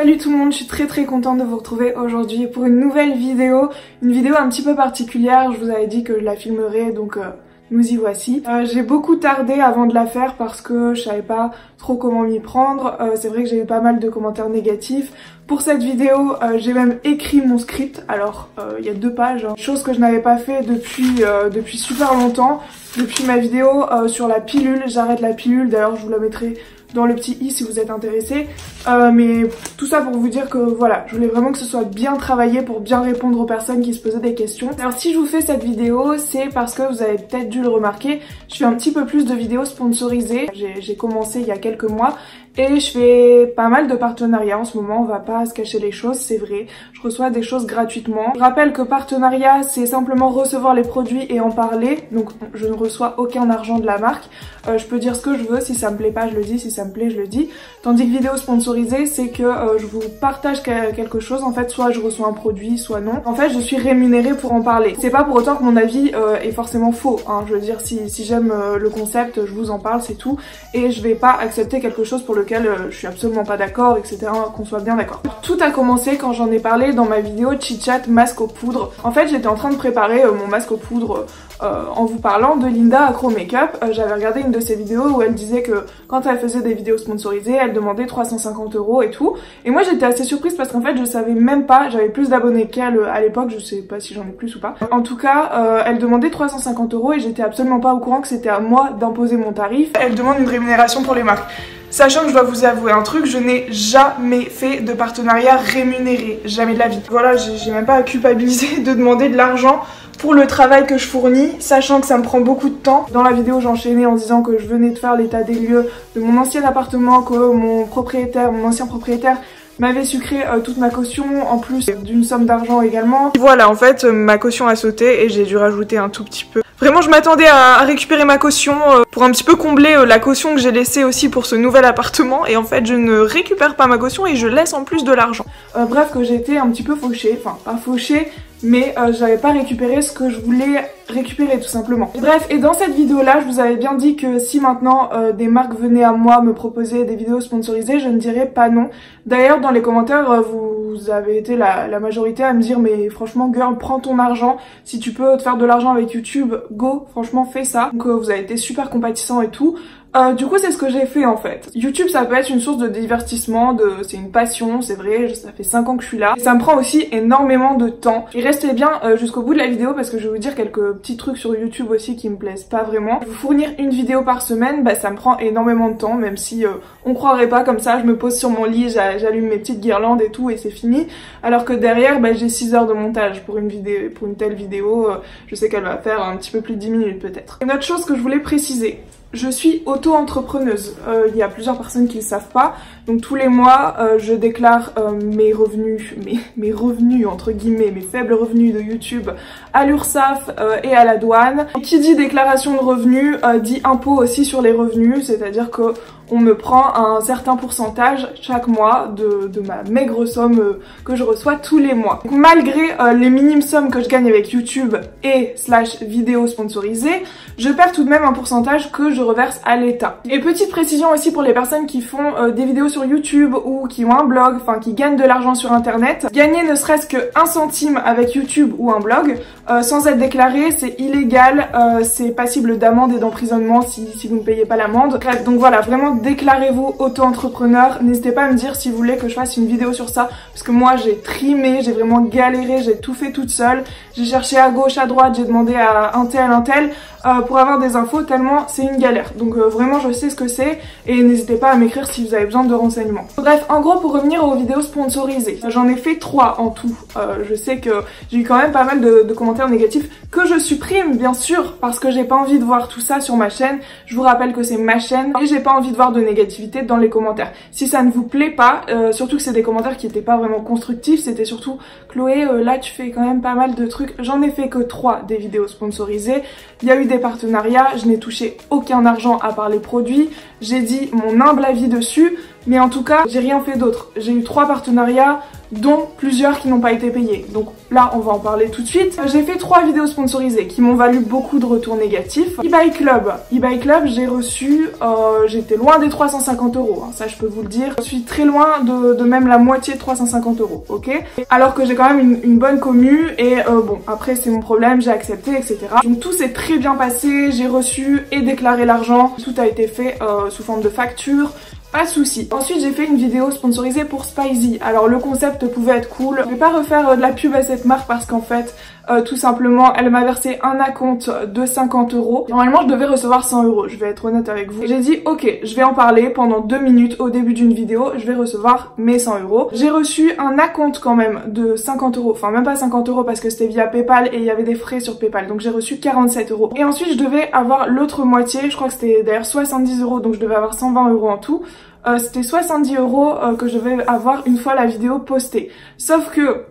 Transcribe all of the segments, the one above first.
Salut tout le monde, je suis très contente de vous retrouver aujourd'hui pour une nouvelle vidéo. Une vidéo un petit peu particulière, je vous avais dit que je la filmerais donc nous y voici. J'ai beaucoup tardé avant de la faire parce que je savais pas trop comment m'y prendre. C'est vrai que j'ai eu pas mal de commentaires négatifs. Pour cette vidéo, j'ai même écrit mon script. Alors, il y a 2 pages, hein. Chose que je n'avais pas fait depuis super longtemps. Depuis ma vidéo sur la pilule, j'arrête la pilule. D'ailleurs, je vous la mettrai dans le petit i si vous êtes intéressés. Mais tout ça pour vous dire que voilà, je voulais vraiment que ce soit bien travaillé pour bien répondre aux personnes qui se posaient des questions. Alors si je vous fais cette vidéo, c'est parce que vous avez peut-être dû le remarquer, je fais un petit peu plus de vidéos sponsorisées. J'ai commencé il y a quelques mois et je fais pas mal de partenariats en ce moment, on va pas se cacher les choses, c'est vrai. Je reçois des choses gratuitement. Je rappelle que partenariat, c'est simplement recevoir les produits et en parler, donc je ne reçois aucun argent de la marque. Je peux dire ce que je veux, si ça me plaît pas je le dis, si ça me plaît je le dis. Tandis que vidéo sponsorisée, c'est que je vous partage quelque chose, en fait soit je reçois un produit, soit non. En fait je suis rémunérée pour en parler. C'est pas pour autant que mon avis est forcément faux, hein. Je veux dire si j'aime le concept, je vous en parle, c'est tout. Et je vais pas accepter quelque chose pour lequel je suis absolument pas d'accord, etc. Qu'on soit bien d'accord. Tout a commencé quand j'en ai parlé dans ma vidéo chit-chat masque aux poudres. En fait j'étais en train de préparer mon masque aux poudres en vous parlant de Linda Acro Makeup. J'avais regardé une de ses vidéos où elle disait que quand elle faisait des vidéos sponsorisées, elle demandait 350 € et tout. Et moi j'étais assez surprise parce qu'en fait je savais même pas, j'avais plus d'abonnés qu'elle à l'époque, je sais pas si j'en ai plus ou pas. En tout cas, elle demandait 350 € et j'étais absolument pas au courant que c'était à moi d'imposer mon tarif. Elle demande une rémunération pour les marques. Sachant que je dois vous avouer un truc, je n'ai jamais fait de partenariat rémunéré, jamais de la vie. Voilà, j'ai même pas à culpabiliser de demander de l'argent pour le travail que je fournis, sachant que ça me prend beaucoup de temps. Dans la vidéo, j'enchaînais en disant que je venais de faire l'état des lieux de mon ancien appartement, que mon ancien propriétaire m'avait sucré toute ma caution, en plus d'une somme d'argent également. Voilà, en fait, ma caution a sauté et j'ai dû rajouter un tout petit peu. Vraiment, je m'attendais à récupérer ma caution pour un petit peu combler la caution que j'ai laissée aussi pour ce nouvel appartement. Et en fait, je ne récupère pas ma caution et je laisse en plus de l'argent. Bref, que j'ai été un petit peu fauchée, enfin pas fauchée, mais j'avais pas récupéré ce que je voulais récupérer tout simplement. Bref, et dans cette vidéo là je vous avais bien dit que si maintenant des marques venaient à moi me proposer des vidéos sponsorisées, je ne dirais pas non. D'ailleurs dans les commentaires vous avez été la majorité à me dire mais franchement girl, prends ton argent, si tu peux te faire de l'argent avec YouTube, go, franchement fais ça. Donc vous avez été super compatissants et tout. Du coup c'est ce que j'ai fait en fait. YouTube ça peut être une source de divertissement, c'est une passion, c'est vrai, ça fait 5 ans que je suis là. Et ça me prend aussi énormément de temps. Et restez bien jusqu'au bout de la vidéo parce que je vais vous dire quelques petits trucs sur YouTube aussi qui me plaisent pas vraiment. Vous fournir une vidéo par semaine, bah ça me prend énormément de temps, même si on croirait pas comme ça, je me pose sur mon lit, j'allume mes petites guirlandes et tout et c'est fini. Alors que derrière bah, j'ai 6 heures de montage pour une telle vidéo, je sais qu'elle va faire un petit peu plus de 10 minutes peut-être. Une autre chose que je voulais préciser. Je suis auto-entrepreneuse, il y a plusieurs personnes qui ne le savent pas, donc tous les mois je déclare mes revenus, mes revenus entre guillemets, mes faibles revenus de YouTube à l'URSSAF et à la douane. Qui dit déclaration de revenus dit impôt aussi sur les revenus, c'est-à-dire que on me prend un certain pourcentage chaque mois de ma maigre somme que je reçois tous les mois. Donc, malgré les minimes sommes que je gagne avec YouTube et / vidéos sponsorisées, je perds tout de même un pourcentage que je reverse à l'État. Et petite précision aussi pour les personnes qui font des vidéos sur YouTube ou qui ont un blog, enfin qui gagnent de l'argent sur internet, gagner ne serait-ce que 1 centime avec YouTube ou un blog, sans être déclaré, c'est illégal, c'est passible d'amende et d'emprisonnement si vous ne payez pas l'amende. Bref, donc voilà, vraiment déclarez-vous auto-entrepreneur. N'hésitez pas à me dire si vous voulez que je fasse une vidéo sur ça, parce que moi j'ai trimé, j'ai vraiment galéré, j'ai tout fait toute seule, j'ai cherché à gauche, à droite, j'ai demandé à un tel pour avoir des infos tellement c'est une galère. Donc vraiment je sais ce que c'est et n'hésitez pas à m'écrire si vous avez besoin de renseignements. Bref, en gros pour revenir aux vidéos sponsorisées, j'en ai fait 3 en tout. Je sais que j'ai eu quand même pas mal de commentaires négatifs que je supprime bien sûr parce que j'ai pas envie de voir tout ça sur ma chaîne. Je vous rappelle que c'est ma chaîne et j'ai pas envie de voir de négativité dans les commentaires. Si ça ne vous plaît pas, surtout que c'est des commentaires qui étaient pas vraiment constructifs, c'était surtout Chloé là tu fais quand même pas mal de trucs. J'en ai fait que 3 des vidéos sponsorisées. Il y a eu des partenariats, je n'ai touché aucun argent à part les produits, j'ai dit mon humble avis dessus, mais en tout cas j'ai rien fait d'autre. J'ai eu 3 partenariats, dont plusieurs qui n'ont pas été payés. Donc là, on va en parler tout de suite. J'ai fait 3 vidéos sponsorisées qui m'ont valu beaucoup de retours négatifs. eBay Club, j'ai reçu, j'étais loin des 350 €, hein, ça je peux vous le dire. Je suis très loin de même la moitié de 350 €, ok? Alors que j'ai quand même une bonne commu et bon, après c'est mon problème, j'ai accepté, etc. Donc tout s'est très bien passé, j'ai reçu et déclaré l'argent, tout a été fait sous forme de facture. Pas de souci. Ensuite, j'ai fait une vidéo sponsorisée pour Spizy. Alors, le concept pouvait être cool. Je vais pas refaire de la pub à cette marque parce qu'en fait, tout simplement, elle m'a versé un acompte de 50 €. Normalement, je devais recevoir 100 €. Je vais être honnête avec vous. J'ai dit, ok, je vais en parler pendant 2 minutes au début d'une vidéo. Je vais recevoir mes 100 €. J'ai reçu un acompte quand même de 50 €. Enfin, même pas 50 € parce que c'était via PayPal et il y avait des frais sur PayPal. Donc, j'ai reçu 47 €. Et ensuite, je devais avoir l'autre moitié. Je crois que c'était d'ailleurs 70 €. Donc, je devais avoir 120 € en tout. C'était 70 € que je devais avoir une fois la vidéo postée. Sauf que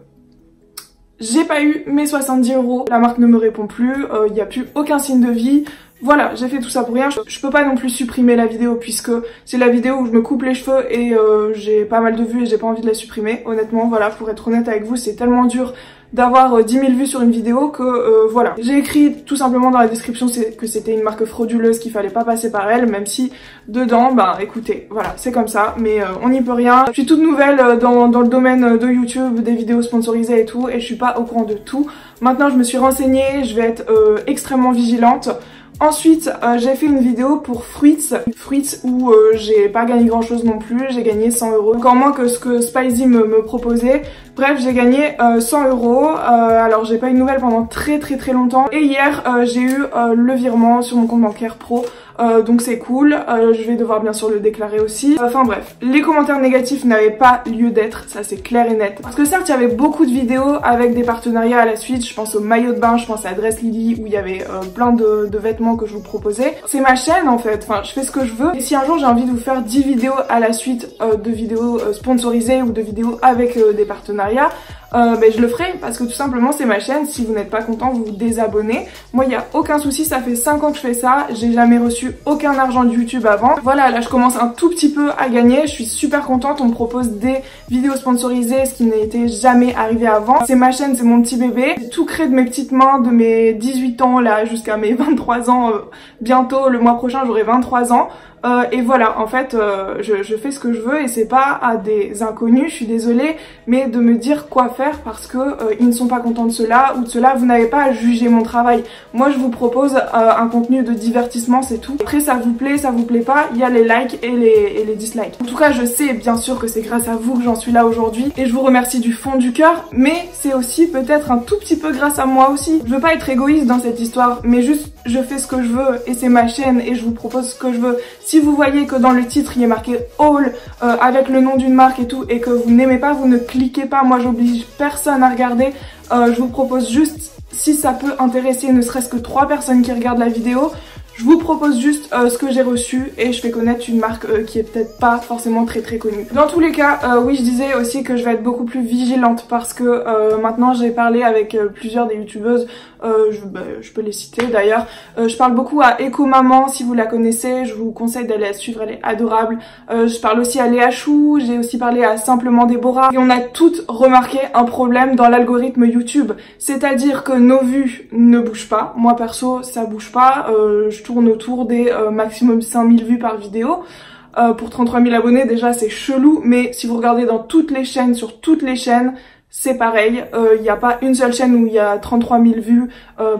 j'ai pas eu mes 70 €, la marque ne me répond plus, il n'y a plus aucun signe de vie. Voilà, j'ai fait tout ça pour rien. Je peux pas non plus supprimer la vidéo puisque c'est la vidéo où je me coupe les cheveux et j'ai pas mal de vues et j'ai pas envie de la supprimer. Honnêtement, voilà, pour être honnête avec vous, c'est tellement dur d'avoir 10 000 vues sur une vidéo que voilà. J'ai écrit tout simplement dans la description que c'était une marque frauduleuse, qu'il fallait pas passer par elle, même si dedans, bah écoutez, voilà, c'est comme ça, mais on n'y peut rien. Je suis toute nouvelle dans le domaine de YouTube, des vidéos sponsorisées et tout, et je suis pas au courant de tout. Maintenant, je me suis renseignée, je vais être extrêmement vigilante. Ensuite, j'ai fait une vidéo pour Fruits où j'ai pas gagné grand chose non plus, j'ai gagné 100 €, encore moins que ce que Spizy me proposait. Bref, j'ai gagné 100 €, alors j'ai pas eu de nouvelles pendant très longtemps. Et hier, j'ai eu le virement sur mon compte bancaire pro, donc c'est cool. Je vais devoir bien sûr le déclarer aussi. Enfin bref, les commentaires négatifs n'avaient pas lieu d'être, ça c'est clair et net. Parce que certes, il y avait beaucoup de vidéos avec des partenariats à la suite, je pense au maillot de bain, je pense à Dress Lily où il y avait plein de vêtements que je vous proposais. C'est ma chaîne en fait, enfin je fais ce que je veux. Et si un jour j'ai envie de vous faire 10 vidéos à la suite de vidéos sponsorisées ou de vidéos avec des partenariats, ben je le ferai parce que tout simplement c'est ma chaîne. Si vous n'êtes pas content, vous vous désabonnez. Moi il n'y a aucun souci, ça fait 5 ans que je fais ça, j'ai jamais reçu aucun argent de YouTube avant. Voilà, là je commence un tout petit peu à gagner, je suis super contente, on me propose des vidéos sponsorisées, ce qui n'était jamais arrivé avant. C'est ma chaîne, c'est mon petit bébé, j'ai tout créé de mes petites mains, de mes 18 ans là jusqu'à mes 23 ans, bientôt le mois prochain j'aurai 23 ans. Et voilà, en fait, je fais ce que je veux et c'est pas à des inconnus, je suis désolée, mais de me dire quoi faire parce que ils ne sont pas contents de cela ou de cela, vous n'avez pas à juger mon travail. Moi, je vous propose un contenu de divertissement, c'est tout. Après, ça vous plaît pas, il y a les likes et les dislikes. En tout cas, je sais bien sûr que c'est grâce à vous que j'en suis là aujourd'hui et je vous remercie du fond du cœur, mais c'est aussi peut-être un tout petit peu grâce à moi aussi. Je veux pas être égoïste dans cette histoire, mais juste je fais ce que je veux et c'est ma chaîne et je vous propose ce que je veux. Si vous voyez que dans le titre il est marqué haul avec le nom d'une marque et tout et que vous n'aimez pas, vous ne cliquez pas. Moi j'oblige personne à regarder, je vous propose juste, si ça peut intéresser ne serait-ce que 3 personnes qui regardent la vidéo, je vous propose juste ce que j'ai reçu et je fais connaître une marque qui est peut-être pas forcément très connue. Dans tous les cas, oui je disais aussi que je vais être beaucoup plus vigilante parce que maintenant j'ai parlé avec plusieurs des youtubeuses, je peux les citer d'ailleurs. Je parle beaucoup à Eco Maman, si vous la connaissez, je vous conseille d'aller la suivre, elle est adorable. Je parle aussi à Léa Chou, j'ai aussi parlé à Simplement Déborah et on a toutes remarqué un problème dans l'algorithme YouTube, c'est-à-dire que nos vues ne bougent pas. Moi perso ça bouge pas, je tourne autour des maximum 5000 vues par vidéo. Pour 33 000 abonnés déjà c'est chelou, mais si vous regardez dans toutes les chaînes, sur toutes les chaînes, c'est pareil, il n'y a pas une seule chaîne où il y a 33 000 vues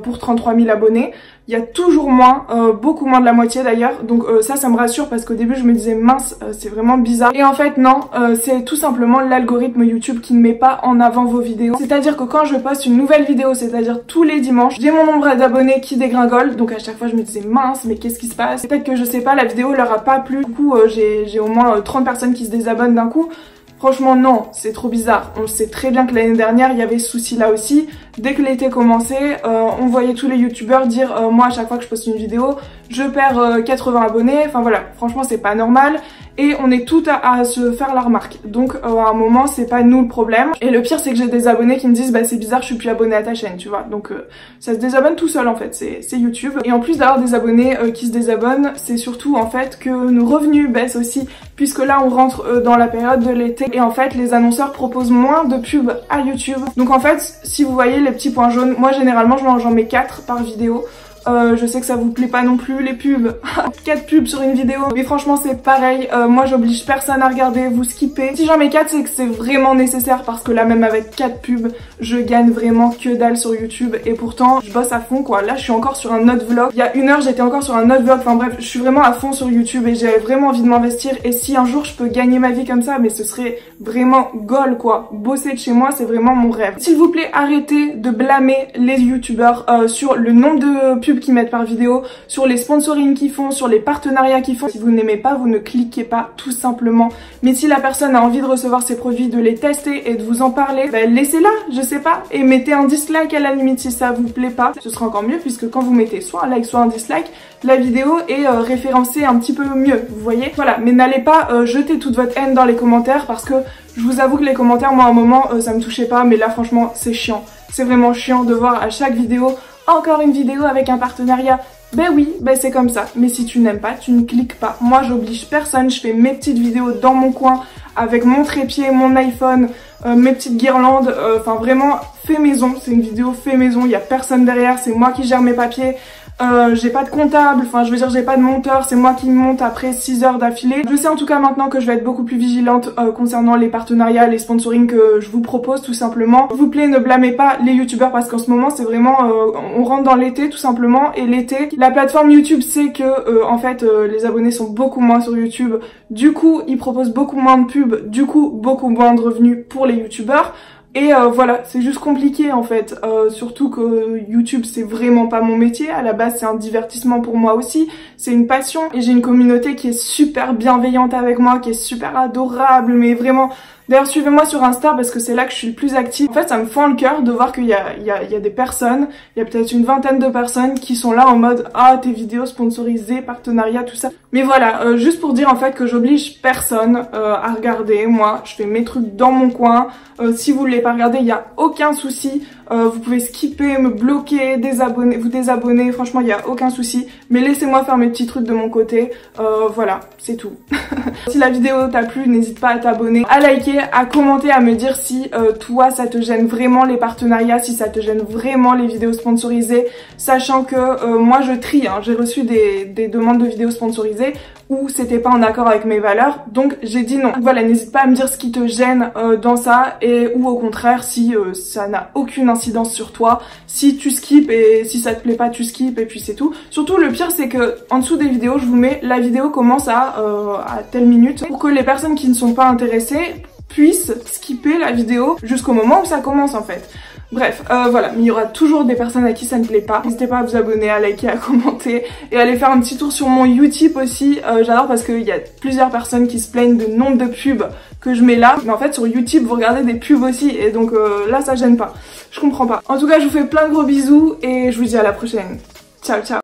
pour 33 000 abonnés. Il y a toujours moins, beaucoup moins de la moitié d'ailleurs, donc ça me rassure parce qu'au début je me disais mince, c'est vraiment bizarre. Et en fait non, c'est tout simplement l'algorithme YouTube qui ne met pas en avant vos vidéos. C'est-à-dire que quand je poste une nouvelle vidéo, c'est-à-dire tous les dimanches, j'ai mon nombre d'abonnés qui dégringole, donc à chaque fois je me disais mince, mais qu'est-ce qui se passe? Peut-être que je sais pas, la vidéo leur a pas plu, du coup j'ai au moins 30 personnes qui se désabonnent d'un coup. Franchement non, c'est trop bizarre. On sait très bien que l'année dernière il y avait ce souci là aussi. dès que l'été commençait, on voyait tous les youtubeurs dire moi à chaque fois que je poste une vidéo, je perds 80 abonnés, enfin voilà, franchement c'est pas normal. Et on est toutes à se faire la remarque. Donc à un moment c'est pas nous le problème. Et le pire c'est que j'ai des abonnés qui me disent bah c'est bizarre je suis plus abonnée à ta chaîne, tu vois. Donc ça se désabonne tout seul en fait, c'est YouTube. Et en plus d'avoir des abonnés qui se désabonnent, c'est surtout en fait que nos revenus baissent aussi, puisque là on rentre dans la période de l'été et en fait les annonceurs proposent moins de pubs à YouTube. Donc en fait si vous voyez les petits points jaunes, moi généralement j'en mets 4 par vidéo. Je sais que ça vous plaît pas non plus les pubs. 4 pubs sur une vidéo. Mais franchement c'est pareil, moi j'oblige personne à regarder, vous skippez. Si j'en mets 4 c'est que c'est vraiment nécessaire parce que là même avec 4 pubs je gagne vraiment que dalle sur YouTube. Et pourtant je bosse à fond quoi. Là je suis encore sur un autre vlog. Il y a 1 heure j'étais encore sur un autre vlog. Enfin bref je suis vraiment à fond sur YouTube et j'ai vraiment envie de m'investir. Et si un jour je peux gagner ma vie comme ça, mais ce serait vraiment goal quoi. Bosser de chez moi c'est vraiment mon rêve. S'il vous plaît arrêtez de blâmer les youtubeurs sur le nombre de pubs qu'ils mettent par vidéo, sur les sponsorings qu'ils font, sur les partenariats qu'ils font. Si vous n'aimez pas, vous ne cliquez pas tout simplement. Mais si la personne a envie de recevoir ses produits, de les tester et de vous en parler, ben laissez-la, je sais pas, et mettez un dislike à la limite si ça vous plaît pas. Ce sera encore mieux puisque quand vous mettez soit un like soit un dislike, la vidéo est référencée un petit peu mieux, vous voyez. Voilà, mais n'allez pas jeter toute votre haine dans les commentaires parce que je vous avoue que les commentaires, moi à un moment, ça me touchait pas, mais là franchement c'est chiant. C'est vraiment chiant de voir à chaque vidéo encore une vidéo avec un partenariat. Ben oui, ben c'est comme ça. Mais si tu n'aimes pas, tu ne cliques pas. Moi j'oblige personne, je fais mes petites vidéos dans mon coin avec mon trépied, mon iPhone, mes petites guirlandes, enfin vraiment fait maison. C'est une vidéo fait maison, il n'y a personne derrière, c'est moi qui gère mes papiers. J'ai pas de comptable, enfin je veux dire j'ai pas de monteur, c'est moi qui monte après 6 heures d'affilée. Je sais en tout cas maintenant que je vais être beaucoup plus vigilante concernant les partenariats, les sponsorings que je vous propose tout simplement. S'il vous plaît ne blâmez pas les youtubeurs parce qu'en ce moment c'est vraiment, on rentre dans l'été tout simplement. Et l'été, la plateforme YouTube sait que en fait les abonnés sont beaucoup moins sur YouTube. Du coup ils proposent beaucoup moins de pubs, du coup beaucoup moins de revenus pour les youtubeurs. Et voilà, c'est juste compliqué en fait, surtout que YouTube c'est vraiment pas mon métier, à la base c'est un divertissement pour moi aussi, c'est une passion et j'ai une communauté qui est super bienveillante avec moi, qui est super adorable, mais vraiment... D'ailleurs suivez-moi sur Insta parce que c'est là que je suis le plus active. En fait ça me fend le cœur de voir qu'il y a des personnes, il y a peut-être une vingtaine de personnes qui sont là en mode ah tes vidéos sponsorisées, partenariat, tout ça. Mais voilà, juste pour dire en fait que j'oblige personne à regarder, moi je fais mes trucs dans mon coin. Si vous voulez pas regarder, il y a aucun souci. Vous pouvez skipper, me bloquer, désabonner, vous désabonner, franchement il y a aucun souci. Mais laissez-moi faire mes petits trucs de mon côté, voilà, c'est tout. Si la vidéo t'a plu, n'hésite pas à t'abonner, à liker, à commenter, à me dire si toi ça te gêne vraiment les partenariats, si ça te gêne vraiment les vidéos sponsorisées, sachant que moi je trie, hein, j'ai reçu des demandes de vidéos sponsorisées où c'était pas en accord avec mes valeurs, donc j'ai dit non. Donc voilà, n'hésite pas à me dire ce qui te gêne dans ça, et ou au contraire si ça n'a aucune incidence sur toi, si tu skippes et si ça te plaît pas tu skippes et puis c'est tout. Surtout le pire c'est que en dessous des vidéos je vous mets la vidéo commence à telle minute pour que les personnes qui ne sont pas intéressées puissent skipper la vidéo jusqu'au moment où ça commence en fait. Bref, voilà, mais il y aura toujours des personnes à qui ça ne plaît pas. N'hésitez pas à vous abonner, à liker, à commenter et à aller faire un petit tour sur mon Utip aussi. J'adore parce qu'il y a plusieurs personnes qui se plaignent du nombre de pubs que je mets là. Mais en fait sur Utip vous regardez des pubs aussi et donc là ça gêne pas. Je comprends pas. En tout cas je vous fais plein de gros bisous et je vous dis à la prochaine. Ciao ciao.